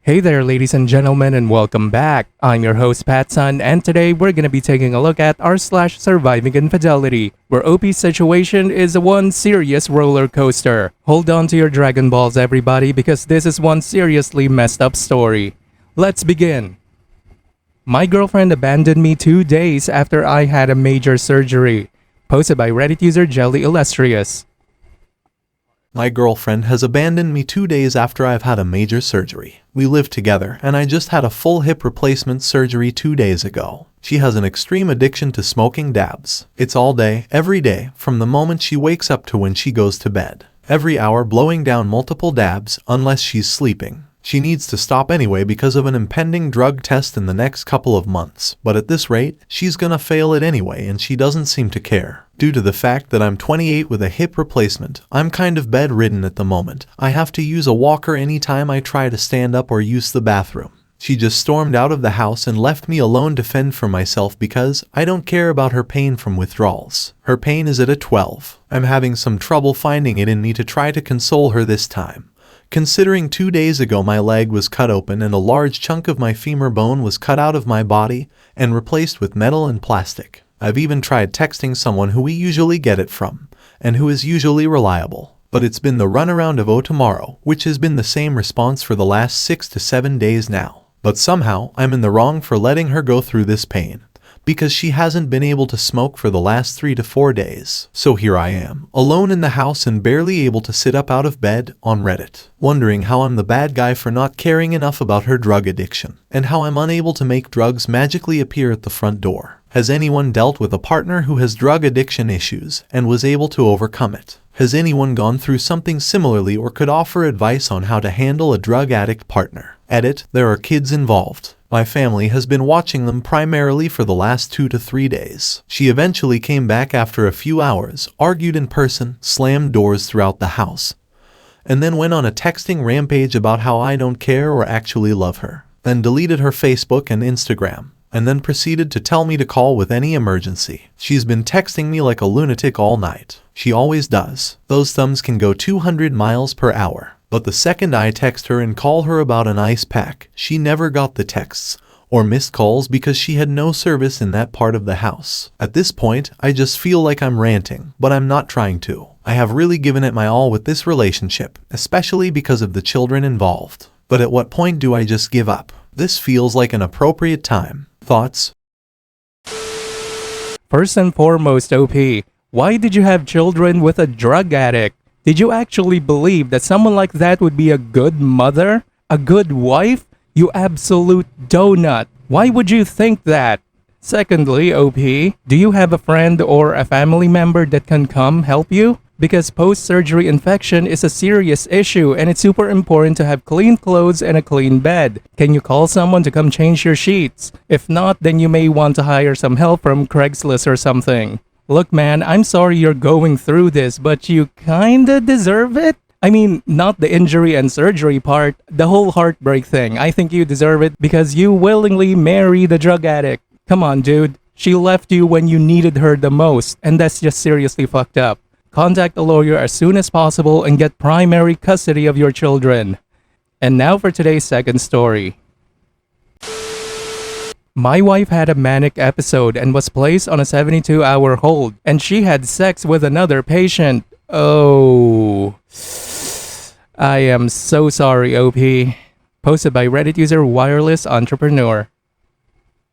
Hey there, ladies and gentlemen, and welcome back. I'm your host, PattSun, and today we're gonna be taking a look at r/surviving infidelity, where OP's situation is one serious roller coaster. Hold on to your Dragon Balls, everybody, because this is one seriously messed up story. Let's begin. My girlfriend abandoned me 2 days after I had a major surgery. Posted by Reddit user Jelly Illustrious. My girlfriend has abandoned me 2 days after I've had a major surgery. We live together, and I just had a full hip replacement surgery 2 days ago. She has an extreme addiction to smoking dabs. It's all day, every day, from the moment she wakes up to when she goes to bed. Every hour blowing down multiple dabs, unless she's sleeping. She needs to stop anyway because of an impending drug test in the next couple of months, but at this rate, she's gonna fail it anyway and she doesn't seem to care. Due to the fact that I'm 28 with a hip replacement, I'm kind of bedridden at the moment. I have to use a walker anytime I try to stand up or use the bathroom. She just stormed out of the house and left me alone to fend for myself because I don't care about her pain from withdrawals. Her pain is at a 12. I'm having some trouble finding it in me to try to console her this time. Considering 2 days ago my leg was cut open and a large chunk of my femur bone was cut out of my body and replaced with metal and plastic. I've even tried texting someone who we usually get it from, and who is usually reliable. But it's been the runaround of "oh tomorrow," which has been the same response for the last 6 to 7 days now. But somehow, I'm in the wrong for letting her go through this pain, because she hasn't been able to smoke for the last 3 to 4 days. So here I am, alone in the house and barely able to sit up out of bed, on Reddit, wondering how I'm the bad guy for not caring enough about her drug addiction, and how I'm unable to make drugs magically appear at the front door. Has anyone dealt with a partner who has drug addiction issues and was able to overcome it? Has anyone gone through something similarly or could offer advice on how to handle a drug addict partner? Edit, there are kids involved. My family has been watching them primarily for the last 2 to 3 days. She eventually came back after a few hours, argued in person, slammed doors throughout the house, and then went on a texting rampage about how I don't care or actually love her. Then deleted her Facebook and Instagram, and then proceeded to tell me to call with any emergency. She's been texting me like a lunatic all night. She always does. Those thumbs can go 200 miles per hour. But the second I text her and call her about an ice pack, she never got the texts or missed calls because she had no service in that part of the house. At this point, I just feel like I'm ranting, but I'm not trying to. I have really given it my all with this relationship, especially because of the children involved. But at what point do I just give up? This feels like an appropriate time. Thoughts? First and foremost, OP, why did you have children with a drug addict? Did you actually believe that someone like that would be a good mother? A good wife? You absolute donut. Why would you think that? Secondly, OP, do you have a friend or a family member that can come help you? Because post-surgery infection is a serious issue and it's super important to have clean clothes and a clean bed. Can you call someone to come change your sheets? If not, then you may want to hire some help from Craigslist or something. Look man, I'm sorry you're going through this, but you kinda deserve it. I mean, not the injury and surgery part, the whole heartbreak thing. I think you deserve it because you willingly married a drug addict. Come on, dude. She left you when you needed her the most, and that's just seriously fucked up. Contact a lawyer as soon as possible and get primary custody of your children. And now for today's second story. My wife had a manic episode and was placed on a 72-hour hold, and she had sex with another patient. Oh, I am so sorry, OP. Posted by Reddit user Wireless Entrepreneur.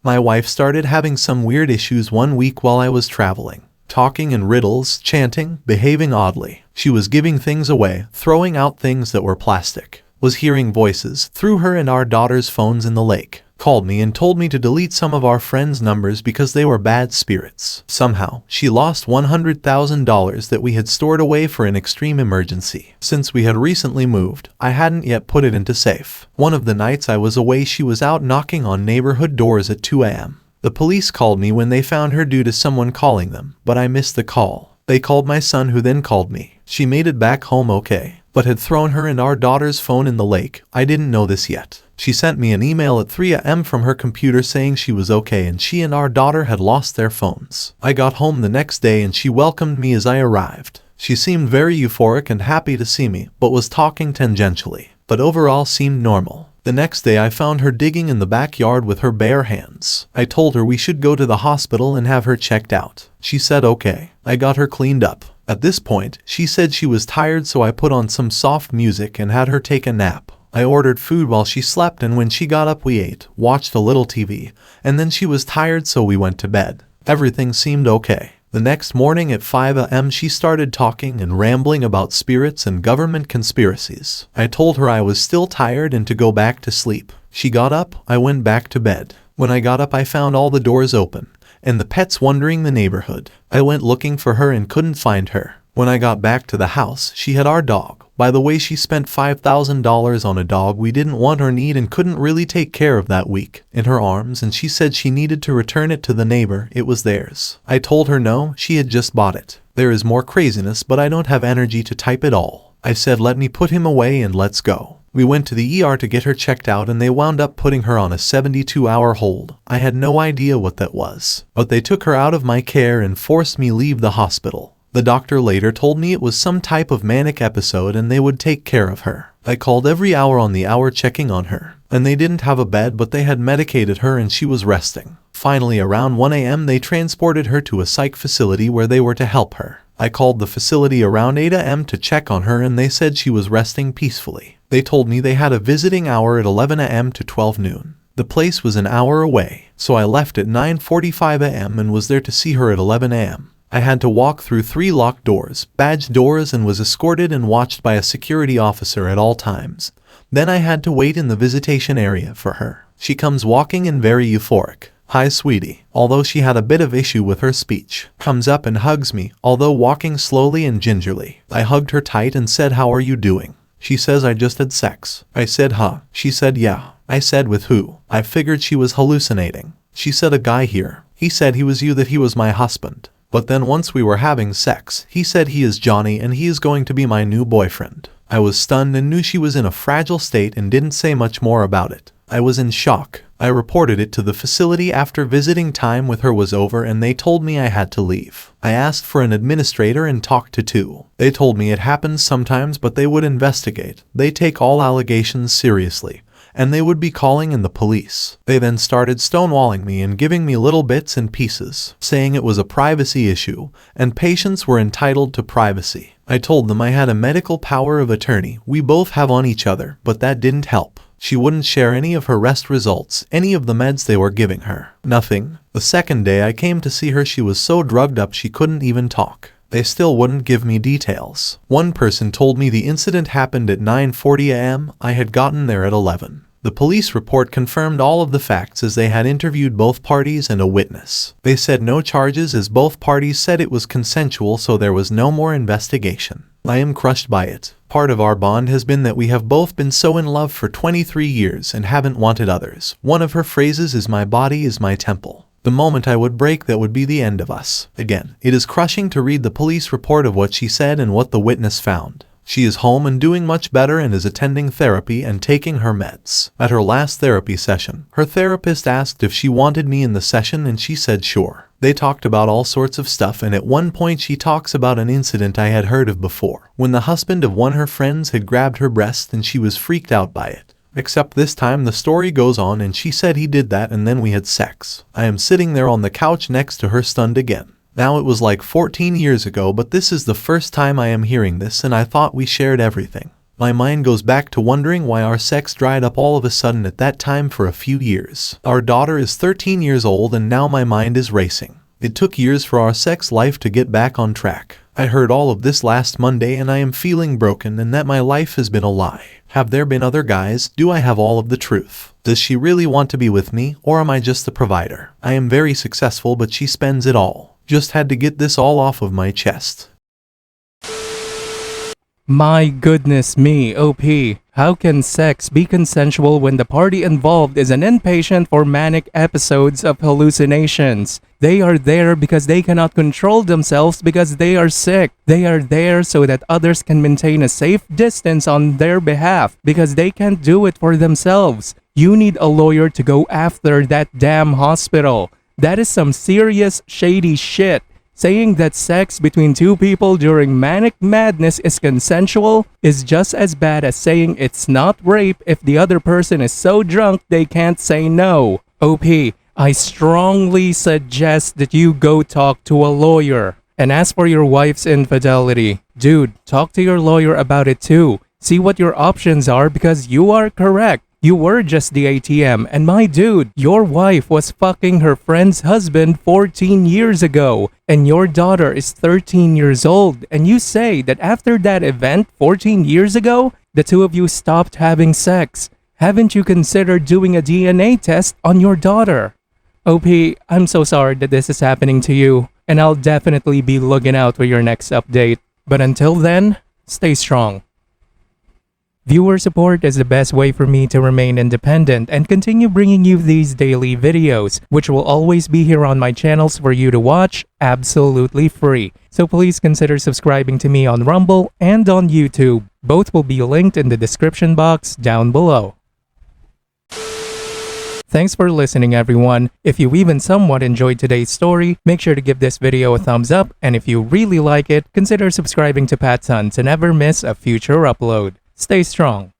My wife started having some weird issues 1 week while I was traveling. Talking in riddles, chanting, behaving oddly. She was giving things away, throwing out things that were plastic. Was hearing voices, threw her and our daughter's phones in the lake. Called me and told me to delete some of our friends' numbers because they were bad spirits. Somehow, she lost $100,000 that we had stored away for an extreme emergency. Since we had recently moved, I hadn't yet put it into safe. One of the nights I was away, she was out knocking on neighborhood doors at 2 a.m. The police called me when they found her due to someone calling them, but I missed the call. They called my son who then called me. She made it back home okay, but had thrown her and our daughter's phone in the lake. I didn't know this yet. She sent me an email at 3 a.m. from her computer saying she was okay and she and our daughter had lost their phones. I got home the next day and she welcomed me as I arrived. She seemed very euphoric and happy to see me, but was talking tangentially, but overall seemed normal. The next day I found her digging in the backyard with her bare hands. I told her we should go to the hospital and have her checked out. She said okay. I got her cleaned up. At this point, she said she was tired, so I put on some soft music and had her take a nap. I ordered food while she slept, and when she got up we ate, watched a little TV, and then she was tired, so we went to bed. Everything seemed okay. The next morning at 5 a.m. she started talking and rambling about spirits and government conspiracies. I told her I was still tired and to go back to sleep. She got up, I went back to bed. When I got up I found all the doors open, and the pets wandering the neighborhood. I went looking for her and couldn't find her. When I got back to the house, she had our dog. By the way, she spent $5,000 on a dog we didn't want or need and couldn't really take care of that week, in her arms, and she said she needed to return it to the neighbor. It was theirs. I told her no, she had just bought it. There is more craziness, but I don't have energy to type it all. I said let me put him away and let's go. We went to the ER to get her checked out, and they wound up putting her on a 72-hour hold. I had no idea what that was, but they took her out of my care and forced me leave the hospital. The doctor later told me it was some type of manic episode and they would take care of her. I called every hour on the hour checking on her, and they didn't have a bed, but they had medicated her and she was resting. Finally, around 1 a.m. they transported her to a psych facility where they were to help her. I called the facility around 8 a.m. to check on her and they said she was resting peacefully. They told me they had a visiting hour at 11 a.m. to 12 noon. The place was an hour away, so I left at 9:45 a.m. and was there to see her at 11 a.m. I had to walk through 3 locked doors, badged doors, and was escorted and watched by a security officer at all times. Then I had to wait in the visitation area for her. She comes walking in very euphoric. Hi sweetie, although she had a bit of issue with her speech. Comes up and hugs me, although walking slowly and gingerly. I hugged her tight and said how are you doing? She says I just had sex. I said huh. She said yeah. I said with who? I figured she was hallucinating. She said a guy here. He said he was you, that he was my husband. But then once we were having sex, he said he is Johnny and he is going to be my new boyfriend. I was stunned and knew she was in a fragile state and didn't say much more about it. I was in shock. I reported it to the facility after visiting time with her was over and they told me I had to leave. I asked for an administrator and talked to 2. They told me it happens sometimes but they would investigate. They take all allegations seriously, and they would be calling in the police. They then started stonewalling me and giving me little bits and pieces, saying it was a privacy issue, and patients were entitled to privacy. I told them I had a medical power of attorney we both have on each other, but that didn't help. She wouldn't share any of her rest results, any of the meds they were giving her. Nothing. The second day I came to see her, she was so drugged up she couldn't even talk. They still wouldn't give me details. One person told me the incident happened at 9:40 a.m. I had gotten there at 11. The police report confirmed all of the facts as they had interviewed both parties and a witness. They said no charges as both parties said it was consensual, so there was no more investigation. I am crushed by it. Part of our bond has been that we have both been so in love for 23 years and haven't wanted others. One of her phrases is my body is my temple. The moment I would break, that would be the end of us. Again, it is crushing to read the police report of what she said and what the witness found. She is home and doing much better and is attending therapy and taking her meds. At her last therapy session, her therapist asked if she wanted me in the session and she said sure. They talked about all sorts of stuff, and at one point she talks about an incident I had heard of before, when the husband of one of her friends had grabbed her breast and she was freaked out by it. Except this time the story goes on and she said he did that and then we had sex. I am sitting there on the couch next to her, stunned again. Now it was like 14 years ago, but this is the first time I am hearing this, and I thought we shared everything. My mind goes back to wondering why our sex dried up all of a sudden at that time for a few years. Our daughter is 13 years old and now my mind is racing. It took years for our sex life to get back on track. I heard all of this last Monday and I am feeling broken and that my life has been a lie. Have there been other guys? Do I have all of the truth? Does she really want to be with me, or am I just the provider? I am very successful but she spends it all. Just had to get this all off of my chest. My goodness me, OP. How can sex be consensual when the party involved is an inpatient for manic episodes of hallucinations? They are there because they cannot control themselves because they are sick. They are there so that others can maintain a safe distance on their behalf because they can't do it for themselves. You need a lawyer to go after that damn hospital. That is some serious shady shit. Saying that sex between two people during manic madness is consensual is just as bad as saying it's not rape if the other person is so drunk they can't say no. OP, I strongly suggest that you go talk to a lawyer. And as for your wife's infidelity, dude, talk to your lawyer about it too. See what your options are because you are correct. You were just the ATM, and my dude, your wife was fucking her friend's husband 14 years ago, and your daughter is 13 years old, and you say that after that event 14 years ago, the two of you stopped having sex. Haven't you considered doing a DNA test on your daughter? OP, I'm so sorry that this is happening to you, and I'll definitely be looking out for your next update. But until then, stay strong. Viewer support is the best way for me to remain independent and continue bringing you these daily videos, which will always be here on my channels for you to watch absolutely free. So please consider subscribing to me on Rumble and on YouTube. Both will be linked in the description box down below. Thanks for listening, everyone. If you even somewhat enjoyed today's story, make sure to give this video a thumbs up, and if you really like it, consider subscribing to PattSun to never miss a future upload. Stay strong.